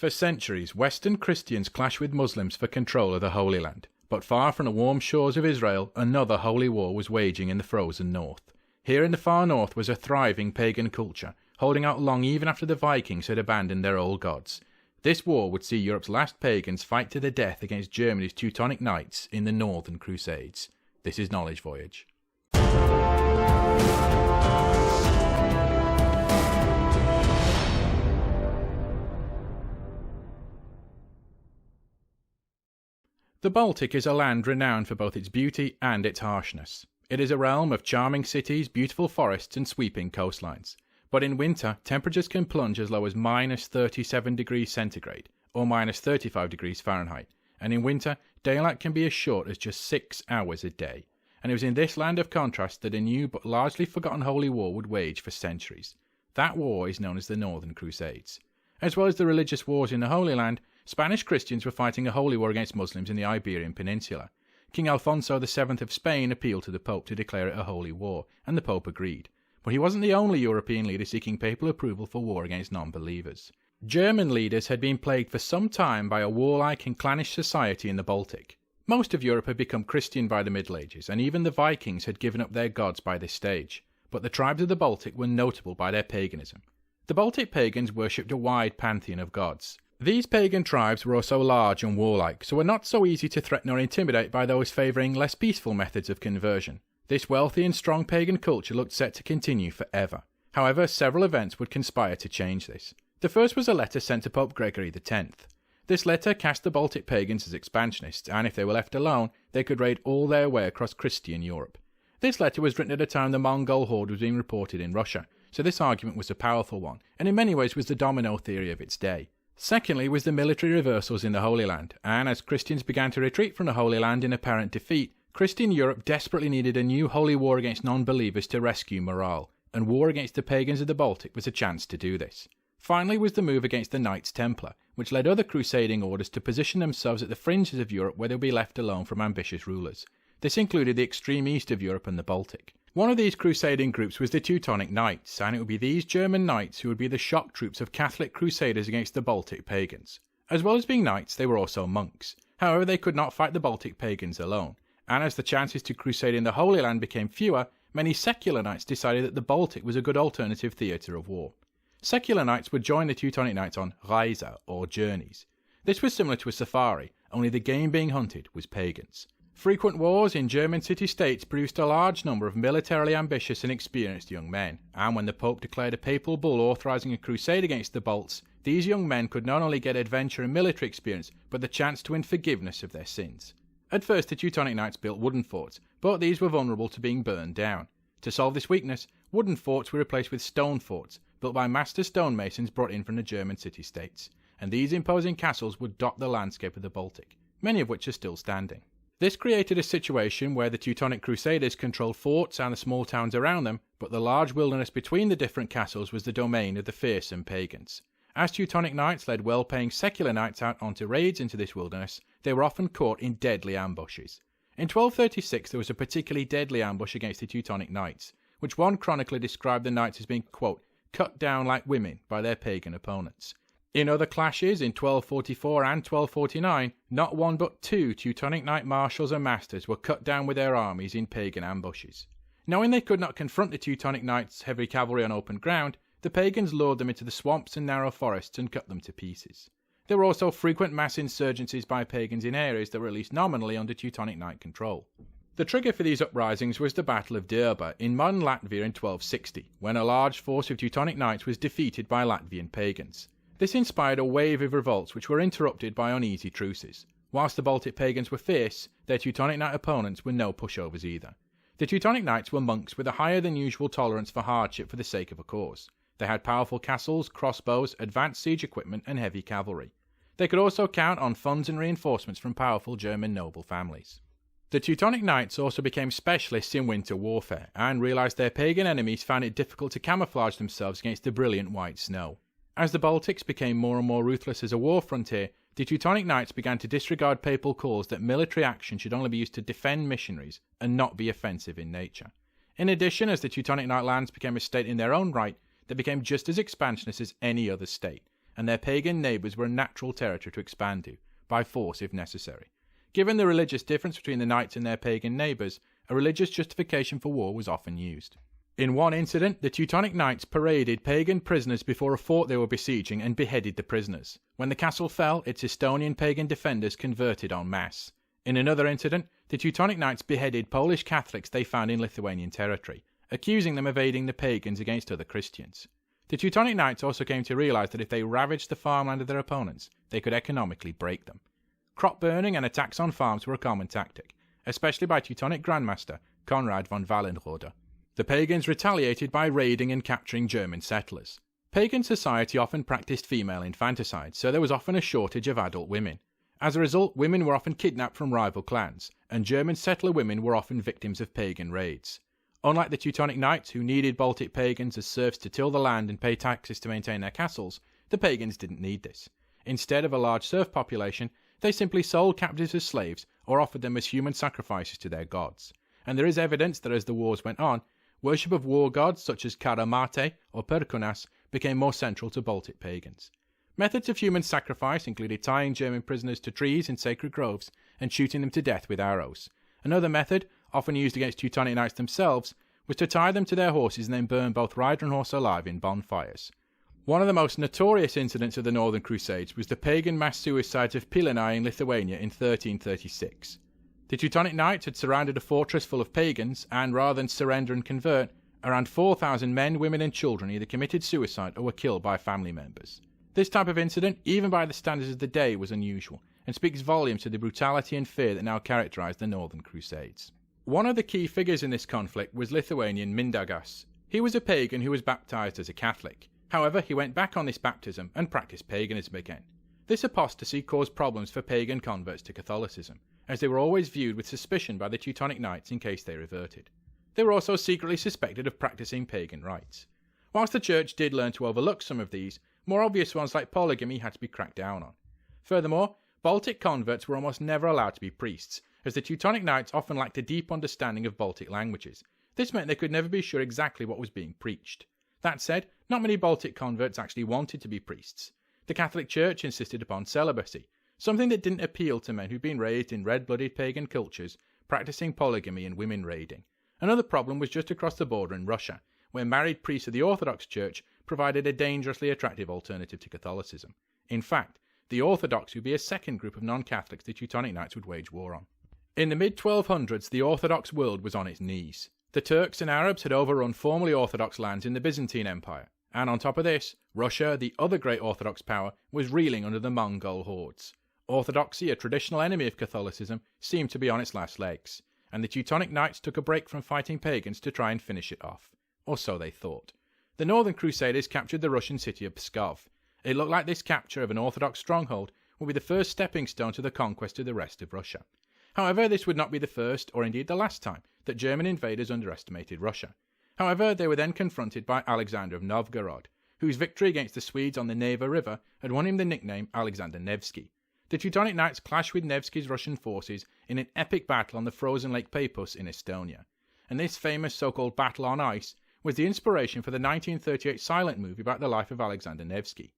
For centuries, Western Christians clashed with Muslims for control of the Holy Land, but far from the warm shores of Israel, another holy war was waging in the frozen north. Here in the far north was a thriving pagan culture, holding out long even after the Vikings had abandoned their old gods. This war would see Europe's last pagans fight to the death against Germany's Teutonic Knights in the Northern Crusades. This is Knowledge Voyage. The Baltic is a land renowned for both its beauty and its harshness. It is a realm of charming cities, beautiful forests and sweeping coastlines. But in winter, temperatures can plunge as low as minus 37 degrees centigrade, or minus 35 degrees Fahrenheit, and in winter, daylight can be as short as just 6 hours a day. And it was in this land of contrast that a new but largely forgotten holy war would wage for centuries. That war is known as the Northern Crusades. As well as the religious wars in the Holy Land, Spanish Christians were fighting a holy war against Muslims in the Iberian Peninsula. King Alfonso VII of Spain appealed to the Pope to declare it a holy war, and the Pope agreed. But he wasn't the only European leader seeking papal approval for war against non-believers. German leaders had been plagued for some time by a warlike and clannish society in the Baltic. Most of Europe had become Christian by the Middle Ages, and even the Vikings had given up their gods by this stage. But the tribes of the Baltic were notable by their paganism. The Baltic pagans worshipped a wide pantheon of gods. These pagan tribes were also large and warlike, so were not so easy to threaten or intimidate by those favouring less peaceful methods of conversion. This wealthy and strong pagan culture looked set to continue forever. However, several events would conspire to change this. The first was a letter sent to Pope Gregory X. This letter cast the Baltic pagans as expansionists, and if they were left alone, they could raid all their way across Christian Europe. This letter was written at a time the Mongol horde was being reported in Russia, so this argument was a powerful one, and in many ways was the domino theory of its day. Secondly was the military reversals in the Holy Land, and as Christians began to retreat from the Holy Land in apparent defeat, Christian Europe desperately needed a new holy war against non-believers to rescue morale, and war against the pagans of the Baltic was a chance to do this. Finally was the move against the Knights Templar, which led other crusading orders to position themselves at the fringes of Europe where they would be left alone from ambitious rulers. This included the extreme east of Europe and the Baltic. One of these crusading groups was the Teutonic Knights, and it would be these German knights who would be the shock troops of Catholic crusaders against the Baltic pagans. As well as being knights, they were also monks. However, they could not fight the Baltic pagans alone, and as the chances to crusade in the Holy Land became fewer, many secular knights decided that the Baltic was a good alternative theatre of war. Secular knights would join the Teutonic Knights on Reise, or journeys. This was similar to a safari, only the game being hunted was pagans. Frequent wars in German city-states produced a large number of militarily ambitious and experienced young men, and when the Pope declared a papal bull authorising a crusade against the Balts, these young men could not only get adventure and military experience, but the chance to win forgiveness of their sins. At first the Teutonic Knights built wooden forts, but these were vulnerable to being burned down. To solve this weakness, wooden forts were replaced with stone forts, built by master stonemasons brought in from the German city-states, and these imposing castles would dot the landscape of the Baltic, many of which are still standing. This created a situation where the Teutonic Crusaders controlled forts and the small towns around them, but the large wilderness between the different castles was the domain of the fearsome pagans. As Teutonic Knights led well-paying secular knights out onto raids into this wilderness, they were often caught in deadly ambushes. In 1236 there was a particularly deadly ambush against the Teutonic Knights, which one chronicler described the knights as being, quote, cut down like women by their pagan opponents. In other clashes in 1244 and 1249, not one but two Teutonic Knight marshals and masters were cut down with their armies in pagan ambushes. Knowing they could not confront the Teutonic Knights' heavy cavalry on open ground, the pagans lured them into the swamps and narrow forests and cut them to pieces. There were also frequent mass insurgencies by pagans in areas that were at least nominally under Teutonic Knight control. The trigger for these uprisings was the Battle of Drba in modern Latvia in 1260, when a large force of Teutonic Knights was defeated by Latvian pagans. This inspired a wave of revolts which were interrupted by uneasy truces. Whilst the Baltic pagans were fierce, their Teutonic Knight opponents were no pushovers either. The Teutonic Knights were monks with a higher than usual tolerance for hardship for the sake of a cause. They had powerful castles, crossbows, advanced siege equipment and heavy cavalry. They could also count on funds and reinforcements from powerful German noble families. The Teutonic Knights also became specialists in winter warfare, and realised their pagan enemies found it difficult to camouflage themselves against the brilliant white snow. As the Baltics became more and more ruthless as a war frontier, the Teutonic Knights began to disregard papal calls that military action should only be used to defend missionaries and not be offensive in nature. In addition, as the Teutonic Knight lands became a state in their own right, they became just as expansionist as any other state, and their pagan neighbours were a natural territory to expand to, by force if necessary. Given the religious difference between the knights and their pagan neighbours, a religious justification for war was often used. In one incident, the Teutonic Knights paraded pagan prisoners before a fort they were besieging and beheaded the prisoners. When the castle fell, its Estonian pagan defenders converted en masse. In another incident, the Teutonic Knights beheaded Polish Catholics they found in Lithuanian territory, accusing them of aiding the pagans against other Christians. The Teutonic Knights also came to realise that if they ravaged the farmland of their opponents, they could economically break them. Crop burning and attacks on farms were a common tactic, especially by Teutonic Grandmaster Konrad von Wallenrode. The pagans retaliated by raiding and capturing German settlers. Pagan society often practiced female infanticide, so there was often a shortage of adult women. As a result, women were often kidnapped from rival clans, and German settler women were often victims of pagan raids. Unlike the Teutonic Knights, who needed Baltic pagans as serfs to till the land and pay taxes to maintain their castles, the pagans didn't need this. Instead of a large serf population, they simply sold captives as slaves or offered them as human sacrifices to their gods. And there is evidence that as the wars went on, worship of war gods such as Karamate or Perkunas became more central to Baltic pagans. Methods of human sacrifice included tying German prisoners to trees in sacred groves and shooting them to death with arrows. Another method, often used against Teutonic Knights themselves, was to tie them to their horses and then burn both rider and horse alive in bonfires. One of the most notorious incidents of the Northern Crusades was the pagan mass suicides of Pilinai in Lithuania in 1336. The Teutonic Knights had surrounded a fortress full of pagans, and rather than surrender and convert, around 4,000 men, women and children either committed suicide or were killed by family members. This type of incident, even by the standards of the day, was unusual, and speaks volumes to the brutality and fear that now characterized the Northern Crusades. One of the key figures in this conflict was Lithuanian Mindaugas. He was a pagan who was baptized as a Catholic. However, he went back on this baptism and practiced paganism again. This apostasy caused problems for pagan converts to Catholicism, as they were always viewed with suspicion by the Teutonic Knights in case they reverted. They were also secretly suspected of practicing pagan rites. Whilst the church did learn to overlook some of these, more obvious ones like polygamy had to be cracked down on. Furthermore, Baltic converts were almost never allowed to be priests, as the Teutonic Knights often lacked a deep understanding of Baltic languages. This meant they could never be sure exactly what was being preached. That said, not many Baltic converts actually wanted to be priests. The Catholic Church insisted upon celibacy, something that didn't appeal to men who'd been raised in red-blooded pagan cultures, practicing polygamy and women raiding. Another problem was just across the border in Russia, where married priests of the Orthodox Church provided a dangerously attractive alternative to Catholicism. In fact, the Orthodox would be a second group of non-Catholics the Teutonic Knights would wage war on. In the mid-1200s, the Orthodox world was on its knees. The Turks and Arabs had overrun formerly Orthodox lands in the Byzantine Empire, and on top of this, Russia, the other great Orthodox power, was reeling under the Mongol hordes. Orthodoxy, a traditional enemy of Catholicism, seemed to be on its last legs, and the Teutonic Knights took a break from fighting pagans to try and finish it off. Or so they thought. The Northern Crusaders captured the Russian city of Pskov. It looked like this capture of an Orthodox stronghold would be the first stepping stone to the conquest of the rest of Russia. However, this would not be the first, or indeed the last time, that German invaders underestimated Russia. However, they were then confronted by Alexander of Novgorod, whose victory against the Swedes on the Neva River had won him the nickname Alexander Nevsky. The Teutonic Knights clashed with Nevsky's Russian forces in an epic battle on the frozen Lake Peipus in Estonia, and this famous so-called battle on ice was the inspiration for the 1938 silent movie about the life of Alexander Nevsky.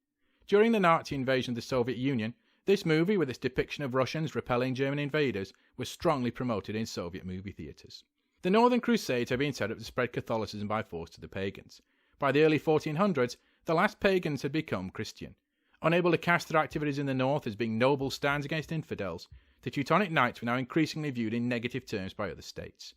During the Nazi invasion of the Soviet Union, this movie, with its depiction of Russians repelling German invaders, was strongly promoted in Soviet movie theatres. The Northern Crusades had been set up to spread Catholicism by force to the pagans. By the early 1400s, the last pagans had become Christian. Unable to cast their activities in the north as being noble stands against infidels, the Teutonic Knights were now increasingly viewed in negative terms by other states.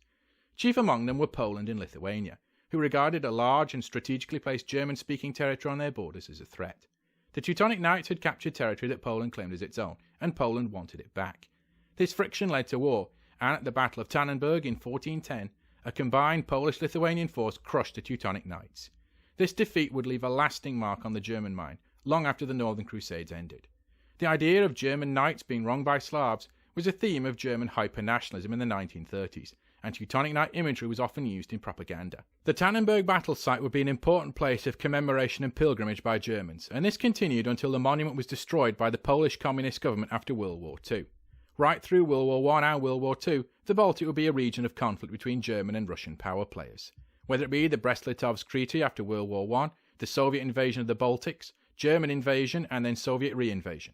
Chief among them were Poland and Lithuania, who regarded a large and strategically placed German-speaking territory on their borders as a threat. The Teutonic Knights had captured territory that Poland claimed as its own, and Poland wanted it back. This friction led to war, and at the Battle of Tannenberg in 1410, a combined Polish-Lithuanian force crushed the Teutonic Knights. This defeat would leave a lasting mark on the German mind, long after the Northern Crusades ended. The idea of German knights being wronged by Slavs was a theme of German hyper-nationalism in the 1930s, and Teutonic Knight imagery was often used in propaganda. The Tannenberg battle site would be an important place of commemoration and pilgrimage by Germans, and this continued until the monument was destroyed by the Polish Communist government after World War II. Right through World War I and World War II, the Baltic would be a region of conflict between German and Russian power players. Whether it be the Brest-Litovsk Treaty after World War I, the Soviet invasion of the Baltics, German invasion, and then Soviet reinvasion.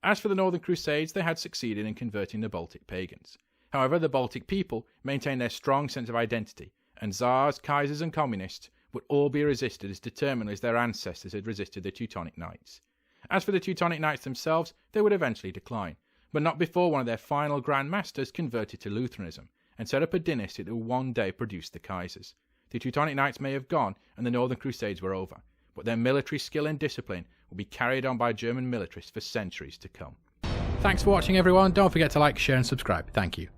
As for the Northern Crusades, they had succeeded in converting the Baltic pagans. However, the Baltic people maintained their strong sense of identity, and Tsars, Kaisers, and Communists would all be resisted as determinedly as their ancestors had resisted the Teutonic Knights. As for the Teutonic Knights themselves, they would eventually decline, but not before one of their final Grand Masters converted to Lutheranism and set up a dynasty that would one day produce the Kaisers. The Teutonic Knights may have gone and the Northern Crusades were over, but their military skill and discipline will be carried on by German militarists for centuries to come. Thanks for watching everyone, don't forget to like, share and subscribe. Thank you.